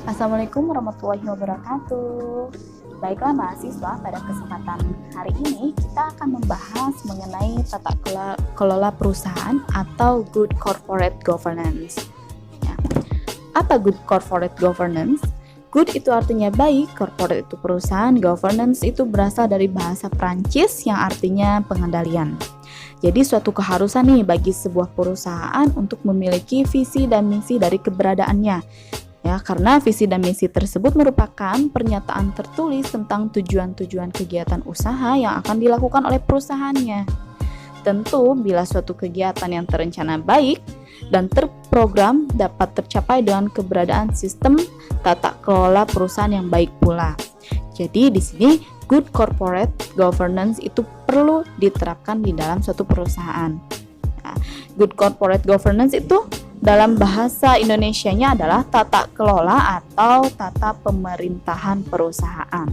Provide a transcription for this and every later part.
Assalamualaikum warahmatullahi wabarakatuh. Baiklah mahasiswa, pada kesempatan hari ini kita akan membahas mengenai tata kelola perusahaan atau good corporate governance. Ya. Apa good corporate governance? Good itu artinya baik, corporate itu perusahaan, governance itu berasal dari bahasa Prancis yang artinya pengendalian. Jadi suatu keharusan nih bagi sebuah perusahaan untuk memiliki visi dan misi dari keberadaannya. Ya, karena visi dan misi tersebut merupakan pernyataan tertulis tentang tujuan-tujuan kegiatan usaha yang akan dilakukan oleh perusahaannya. Tentu, bila suatu kegiatan yang terencana baik dan terprogram dapat tercapai dengan keberadaan sistem tata kelola perusahaan yang baik pula. Jadi di sini good corporate governance itu perlu diterapkan di dalam suatu perusahaan. Nah, good corporate governance itu dalam bahasa Indonesianya adalah tata kelola atau tata pemerintahan perusahaan.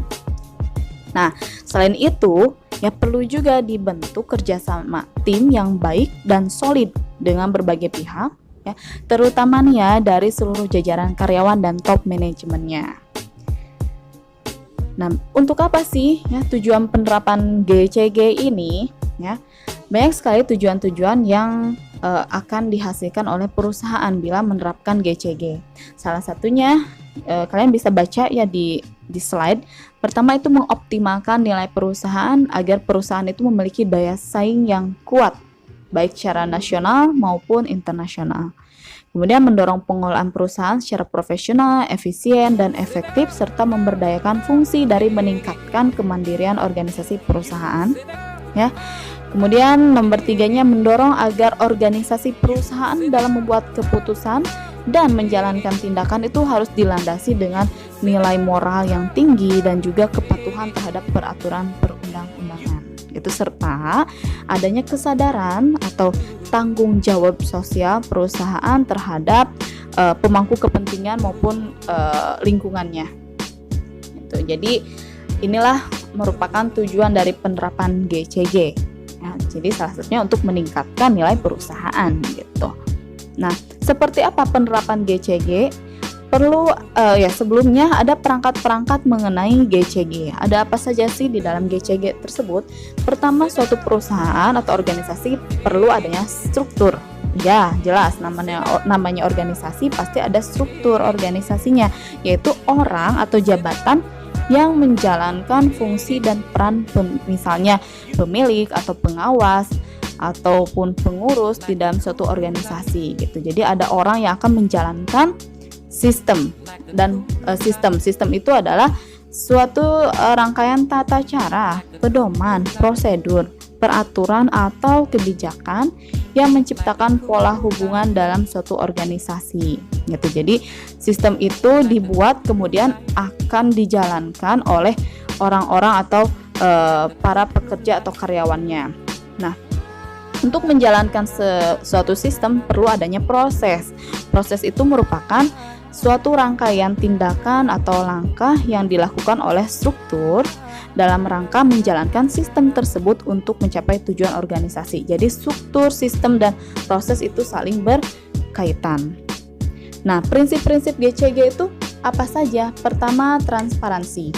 Nah, selain itu, ya perlu juga dibentuk kerjasama tim yang baik dan solid dengan berbagai pihak, ya, terutama nih ya dari seluruh jajaran karyawan dan top manajemennya. Nah, untuk apa sih ya tujuan penerapan GCG ini? Ya, banyak sekali tujuan-tujuan yang akan dihasilkan oleh perusahaan bila menerapkan GCG. Salah satunya kalian bisa baca ya di slide. Pertama itu mengoptimalkan nilai perusahaan agar perusahaan itu memiliki daya saing yang kuat baik secara nasional maupun internasional. Kemudian mendorong pengelolaan perusahaan secara profesional, efisien, dan efektif serta memberdayakan fungsi dari meningkatkan kemandirian organisasi perusahaan. Ya. Kemudian nomor 3-nya mendorong agar organisasi perusahaan dalam membuat keputusan dan menjalankan tindakan itu harus dilandasi dengan nilai moral yang tinggi dan juga kepatuhan terhadap peraturan perundang-undangan. Itu serta adanya kesadaran atau tanggung jawab sosial perusahaan terhadap pemangku kepentingan maupun lingkungannya. Gitu. Jadi inilah merupakan tujuan dari penerapan GCG. Ya, jadi salah satunya untuk meningkatkan nilai perusahaan gitu. Nah, seperti apa penerapan GCG? Perlu sebelumnya ada perangkat-perangkat mengenai GCG. Ada apa saja sih di dalam GCG tersebut? Pertama, suatu perusahaan atau organisasi perlu adanya struktur. Ya, jelas namanya organisasi pasti ada struktur organisasinya, yaitu orang atau jabatan yang menjalankan fungsi dan peran misalnya pemilik atau pengawas ataupun pengurus di dalam suatu organisasi gitu. Jadi ada orang yang akan menjalankan sistem dan sistem itu adalah suatu rangkaian tata cara, pedoman, prosedur, peraturan atau kebijakan yang menciptakan pola hubungan dalam suatu organisasi gitu. Jadi sistem itu dibuat kemudian akan dijalankan oleh orang-orang atau para pekerja atau karyawannya. Nah, untuk menjalankan suatu sistem perlu adanya proses. Proses itu merupakan suatu rangkaian tindakan atau langkah yang dilakukan oleh struktur dalam rangka menjalankan sistem tersebut untuk mencapai tujuan organisasi. Jadi struktur, sistem, dan proses itu saling berkaitan. Nah, prinsip-prinsip GCG itu apa saja? Pertama, transparansi.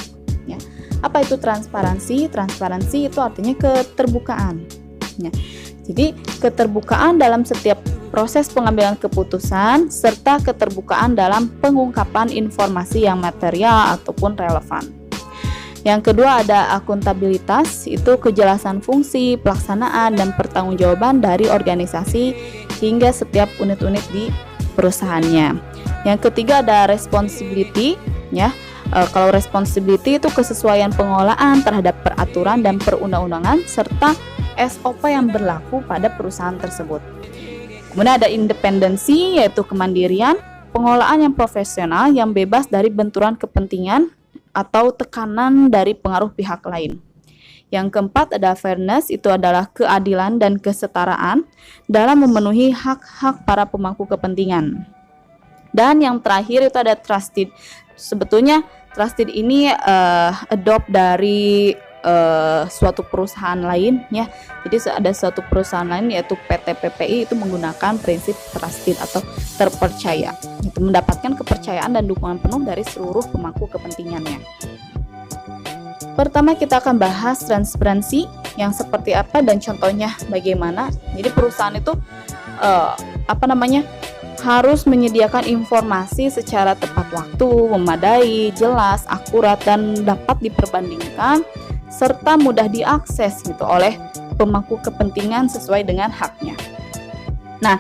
Ya. Apa itu transparansi? Transparansi itu artinya keterbukaan. Ya. Jadi, keterbukaan dalam setiap proses pengambilan keputusan serta keterbukaan dalam pengungkapan informasi yang material ataupun relevan. Yang kedua ada akuntabilitas, itu kejelasan fungsi, pelaksanaan, dan pertanggungjawaban dari organisasi hingga setiap unit-unit di perusahaannya. Yang ketiga ada responsibility, ya. Kalau responsibility itu kesesuaian pengelolaan terhadap peraturan dan perundang-undangan serta SOP yang berlaku pada perusahaan tersebut. Kemudian ada independensi, yaitu kemandirian, pengelolaan yang profesional yang bebas dari benturan kepentingan atau tekanan dari pengaruh pihak lain. Yang keempat ada fairness, itu adalah keadilan dan kesetaraan dalam memenuhi hak-hak para pemangku kepentingan. Dan yang terakhir itu ada trusted. Sebetulnya trusted ini adopt dari suatu perusahaan lain ya. Jadi ada suatu perusahaan lain yaitu PT PPI itu menggunakan prinsip trusted atau terpercaya. Itu mendapatkan kepercayaan dan dukungan penuh dari seluruh pemangku kepentingannya. Pertama kita akan bahas transparansi yang seperti apa dan contohnya bagaimana. Jadi perusahaan itu harus menyediakan informasi secara tepat waktu, memadai, jelas, akurat, dan dapat diperbandingkan serta mudah diakses gitu oleh pemangku kepentingan sesuai dengan haknya. Nah,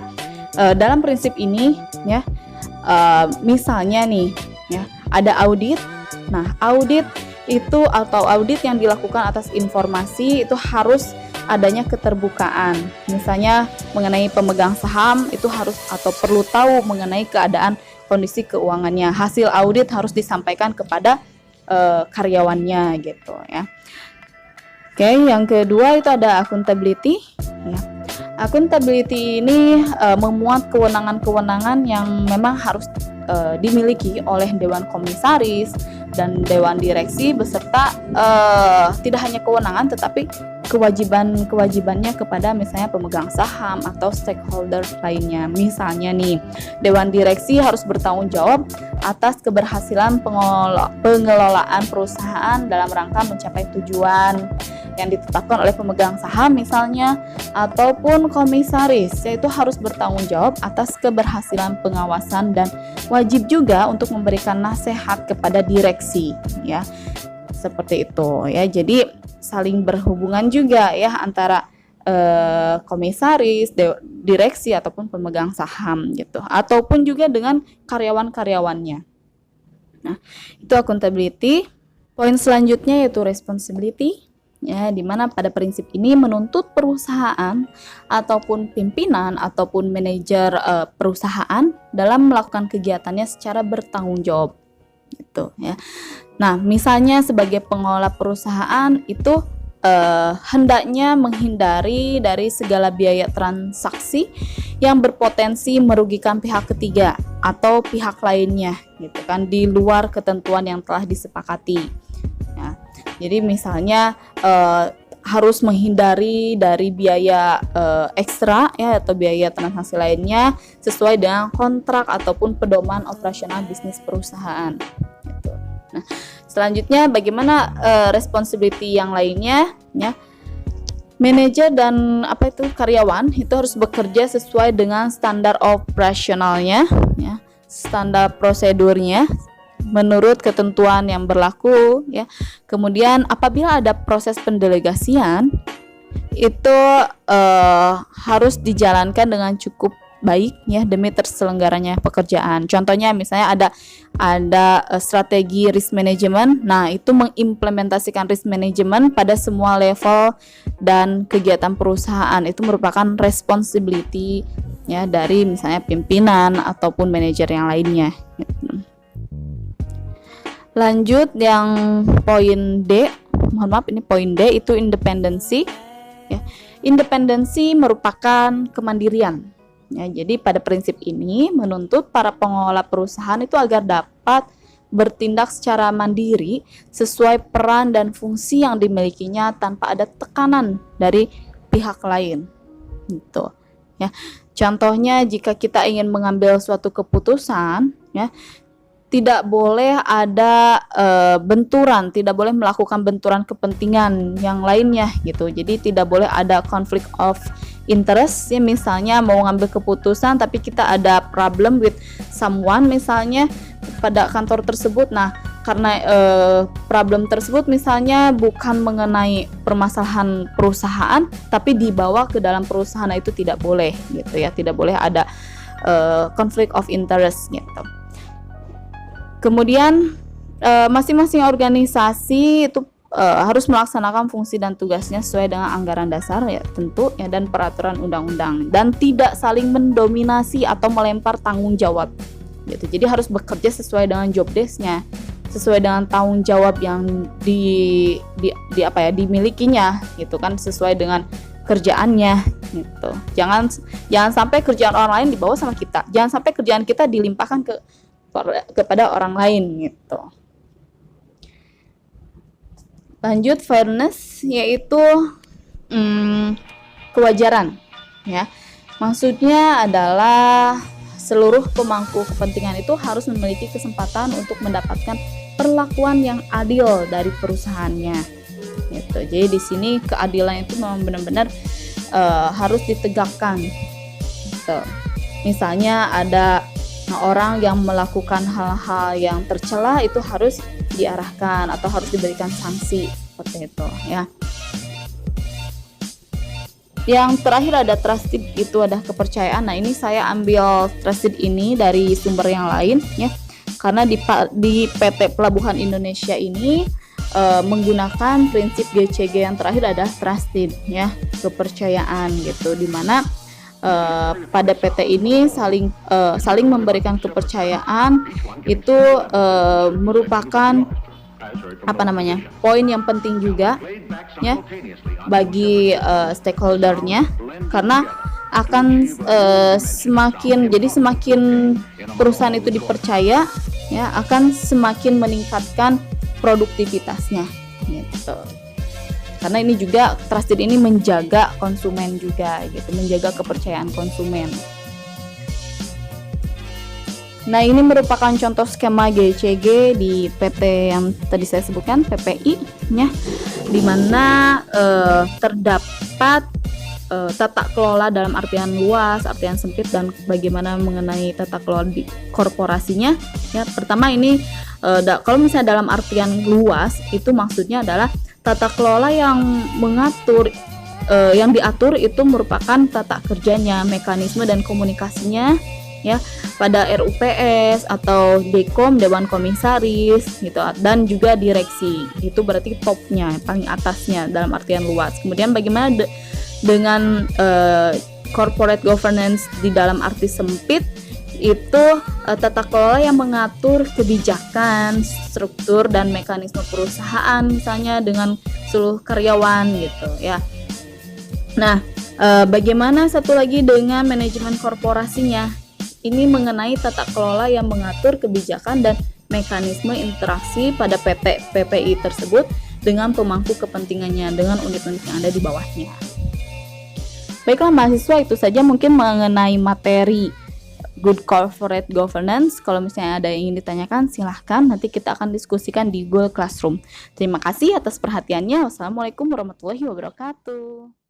dalam prinsip ini ya, misalnya nih ya, ada audit. Nah, audit itu atau audit yang dilakukan atas informasi itu harus adanya keterbukaan. Misalnya mengenai pemegang saham itu harus atau perlu tahu mengenai keadaan kondisi keuangannya. Hasil audit harus disampaikan kepada karyawannya gitu ya. Oke, yang kedua itu ada accountability ya. Accountability ini memuat kewenangan-kewenangan yang memang harus dimiliki oleh dewan komisaris dan dewan direksi beserta tidak hanya kewenangan tetapi kewajibannya kepada misalnya pemegang saham atau stakeholder lainnya. Misalnya nih, dewan direksi harus bertanggung jawab atas keberhasilan pengelolaan perusahaan dalam rangka mencapai tujuan yang ditetapkan oleh pemegang saham misalnya, ataupun komisaris yaitu harus bertanggung jawab atas keberhasilan pengawasan dan wajib juga untuk memberikan nasihat kepada direksi ya. Seperti itu ya. Jadi saling berhubungan juga ya antara komisaris, direksi ataupun pemegang saham gitu, ataupun juga dengan karyawan-karyawannya. Nah, itu accountability. Poin selanjutnya yaitu responsibility. Ya, di mana pada prinsip ini menuntut perusahaan ataupun pimpinan ataupun manajer perusahaan dalam melakukan kegiatannya secara bertanggung jawab gitu ya. Nah, misalnya sebagai pengelola perusahaan itu hendaknya menghindari dari segala biaya transaksi yang berpotensi merugikan pihak ketiga atau pihak lainnya gitu kan, di luar ketentuan yang telah disepakati. Ya, jadi misalnya harus menghindari dari biaya ekstra ya atau biaya transaksi lainnya sesuai dengan kontrak ataupun pedoman operasional bisnis perusahaan gitu. Nah, selanjutnya bagaimana responsibility yang lainnya ya. Manajer dan karyawan itu harus bekerja sesuai dengan standar operasionalnya ya, standar prosedurnya menurut ketentuan yang berlaku ya. Kemudian apabila ada proses pendelegasian itu harus dijalankan dengan cukup baik ya demi terselenggaranya pekerjaan. Contohnya misalnya ada strategi risk management. Nah, itu mengimplementasikan risk management pada semua level dan kegiatan perusahaan. Itu merupakan responsibility ya dari misalnya pimpinan ataupun manajer yang lainnya gitu. Lanjut yang poin D. Mohon maaf, ini poin D itu independensi ya. Independensi merupakan kemandirian. Ya, jadi pada prinsip ini menuntut para pengelola perusahaan itu agar dapat bertindak secara mandiri sesuai peran dan fungsi yang dimilikinya tanpa ada tekanan dari pihak lain. Gitu. Ya. Contohnya jika kita ingin mengambil suatu keputusan, ya, tidak boleh ada benturan, tidak boleh melakukan benturan kepentingan yang lainnya gitu. Jadi tidak boleh ada conflict of interest ya, misalnya mau ngambil keputusan tapi kita ada problem with someone misalnya pada kantor tersebut. Nah, karena problem tersebut misalnya bukan mengenai permasalahan perusahaan tapi dibawa ke dalam perusahaan, itu tidak boleh gitu ya, tidak boleh ada conflict of interest gitu. Kemudian masing-masing organisasi itu harus melaksanakan fungsi dan tugasnya sesuai dengan anggaran dasar ya tentu ya, dan peraturan undang-undang, dan tidak saling mendominasi atau melempar tanggung jawab gitu. Jadi harus bekerja sesuai dengan job desk-nya, sesuai dengan tanggung jawab yang dimilikinya gitu kan, sesuai dengan kerjaannya gitu. Jangan sampai kerjaan orang lain dibawa sama kita. Jangan sampai kerjaan kita dilimpahkan kepada orang lain gitu. Lanjut, fairness yaitu kewajaran, ya. Maksudnya adalah seluruh pemangku kepentingan itu harus memiliki kesempatan untuk mendapatkan perlakuan yang adil dari perusahaannya. Gitu. Jadi di sini keadilan itu memang benar-benar harus ditegakkan. Gitu. Misalnya ada orang yang melakukan hal-hal yang tercela, itu harus diarahkan atau harus diberikan sanksi seperti itu, ya. Yang terakhir ada trusted, itu ada kepercayaan. Nah, ini saya ambil trusted ini dari sumber yang lain, ya, karena di PT Pelabuhan Indonesia ini menggunakan prinsip GCG yang terakhir ada trusted, ya, kepercayaan gitu, dimana pada PT ini saling memberikan kepercayaan itu merupakan poin yang penting juga, ya, bagi stakeholdernya, karena akan semakin perusahaan itu dipercaya, ya, akan semakin meningkatkan produktivitasnya gitu. Karena ini juga trusted ini menjaga konsumen juga gitu, menjaga kepercayaan konsumen. Nah, ini merupakan contoh skema GCG di PT yang tadi saya sebutkan, PPI, ya, di mana terdapat tata kelola dalam artian luas, artian sempit, dan bagaimana mengenai tata kelola di korporasinya. Ya, pertama ini kalau misalnya dalam artian luas itu maksudnya adalah tata kelola yang mengatur yang diatur itu merupakan tata kerjanya, mekanisme dan komunikasinya, ya, pada RUPS atau Dekom, Dewan Komisaris gitu, dan juga direksi. Itu berarti topnya, paling atasnya dalam artian luas. Kemudian bagaimana dengan corporate governance di dalam arti sempit, itu tata kelola yang mengatur kebijakan, struktur dan mekanisme perusahaan, misalnya dengan seluruh karyawan gitu, ya. Nah, bagaimana satu lagi dengan manajemen korporasinya? Ini mengenai tata kelola yang mengatur kebijakan dan mekanisme interaksi pada PT PPI tersebut dengan pemangku kepentingannya, dengan unit-unit yang ada di bawahnya. Baiklah mahasiswa, itu saja mungkin mengenai materi Good Corporate Governance. Kalau misalnya ada yang ingin ditanyakan, silahkan. Nanti kita akan diskusikan di Google Classroom. Terima kasih atas perhatiannya. Wassalamualaikum warahmatullahi wabarakatuh.